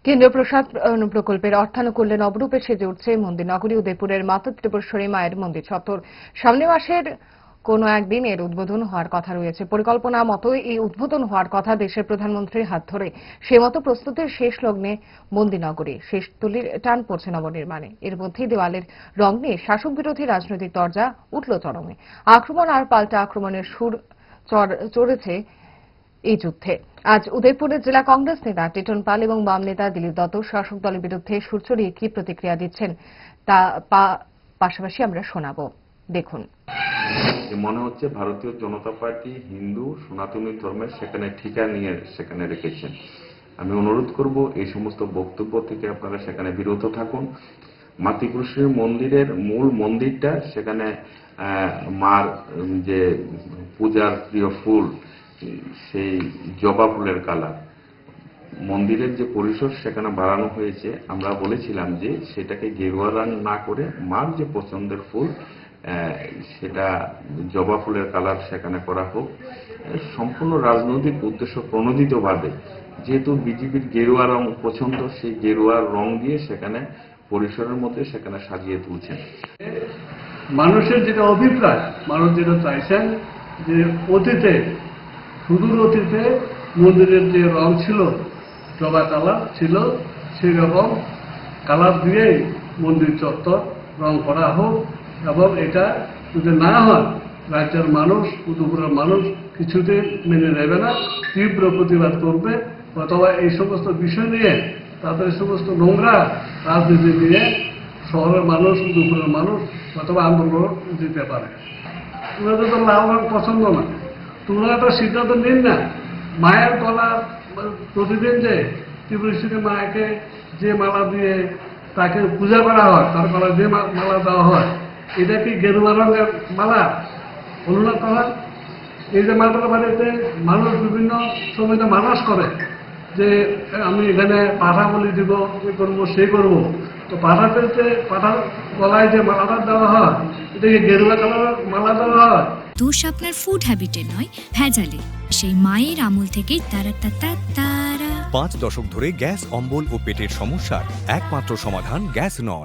কেন্দ্রীয় প্রসাধন প্রকল্পের অর্থানুকূল্যে নবরূপে সেজে উঠছে মন্দিরনগরী উদয়পুরের মাতা ত্রিপুরেশ্বরী মায়ের মন্দির চত্বর। সামনের মাসের কোনো একদিন এর উদ্বোধন হওয়ার কথা রয়েছে। পরিকল্পনা মতো এই উদ্বোধন হওয়ার কথা দেশের প্রধানমন্ত্রীর হাত ধরে। সে মতো প্রস্তুতির শেষ লগ্নে মন্দিরনগরী। শেষ তুলির টান পড়ছে নবনির্মাণে। এর মধ্যেই দেওয়ালের রং নিয়ে শাসক বিরোধী রাজনৈতিক তরজা উঠল চরমে। আক্রমণ আর পাল্টা আক্রমণের সুর চড়েছে এই যুদ্ধে। আজ উদয়পুরের জেলা কংগ্রেস নেতা টিটন পাল এবং বাম নেতা দিলীপ দত্ত শাসক দলের বিরুদ্ধে সুর চড়িয়ে কি প্রতিক্রিয়া দিচ্ছেন তা পাশাপাশি আমরা শোনাবো। দেখুন। মনে হচ্ছে ভারতীয় জনতা পার্টি হিন্দু সনাতনী ধর্মের সেখানে ঠিকা নিয়ে সেখানে রেখেছেন। আমি অনুরোধ করব এই সমস্ত বক্তব্য থেকে আপনারা সেখানে বিরত থাকুন। মা ত্রিপুরেশ্বরী মন্দিরের মূল মন্দিরটা সেখানে মার যে পূজার প্রিয় ফুল সেই জবা ফুলের কালার, মন্দিরের যে পরিসর সেখানে বাড়ানো হয়েছে। আমরা বলেছিলাম যে সেটাকে গেরুয়া রং না করে মার যে পছন্দের ফুল সেটা জবা ফুলের কালার সেখানে করা হোক। সম্পূর্ণ রাজনৈতিক উদ্দেশ্য প্রণোদিতভাবে যেহেতু বিজেপির গেরুয়া রং পছন্দ, সেই গেরুয়া রং দিয়ে সেখানে পরিসরের মধ্যে সেখানে সাজিয়ে তুলছেন। মানুষের যেটা অভিপ্রায়, মানুষ যেটা চাইছেন যে অতীতে সুদূর অতীতে মন্দিরের যে রং ছিল জবা কালার ছিল, সেই রকম কালার দিয়েই মন্দির চত্বর রং করা হোক। এবং এটা যদি না হয় রাজ্যের মানুষ, উদয়পুরের মানুষ কিছুতে মেনে নেবে না, তীব্র প্রতিবাদ করবে, অথবা এই সমস্ত বিষয় নিয়ে তাদের সমস্ত নোংরা রাজনীতি নিয়ে শহরের মানুষ, উদয়পুরের মানুষ অথবা আন্দোলন দিতে পারে। ওনাদের তো লাল রং পছন্দ না, তোমরা একটা সিদ্ধান্ত নিন না। মায়ের গলা প্রতিদিন যে ত্রিপুরেশ্বরী মাকে যে মালা দিয়ে তাকে পূজা করা হয়, তার গলা যে মালা দেওয়া হয়, এটা কি গেরুয়া রঙের মালা? অনুরোধ করা এই যে মালার বাড়িতে মানুষ বিভিন্ন সময় মানস করে যে আমি এখানে পাঠা বলি দিব, এই করবো সেই করবো, তো পাঠাতে পাঠার গলায় যে মালাটা দেওয়া হয় এটাকে গেরুয়া কালার মালা দেওয়া হয়। দোষ আপনার ফুড হ্যাবিটে নয়, ভেজালে। সেই মায়ের আমল থেকেই তারা 5 দশক ধরে গ্যাস, অম্বল ও পেটের সমস্যার একমাত্র সমাধান গ্যাস নল।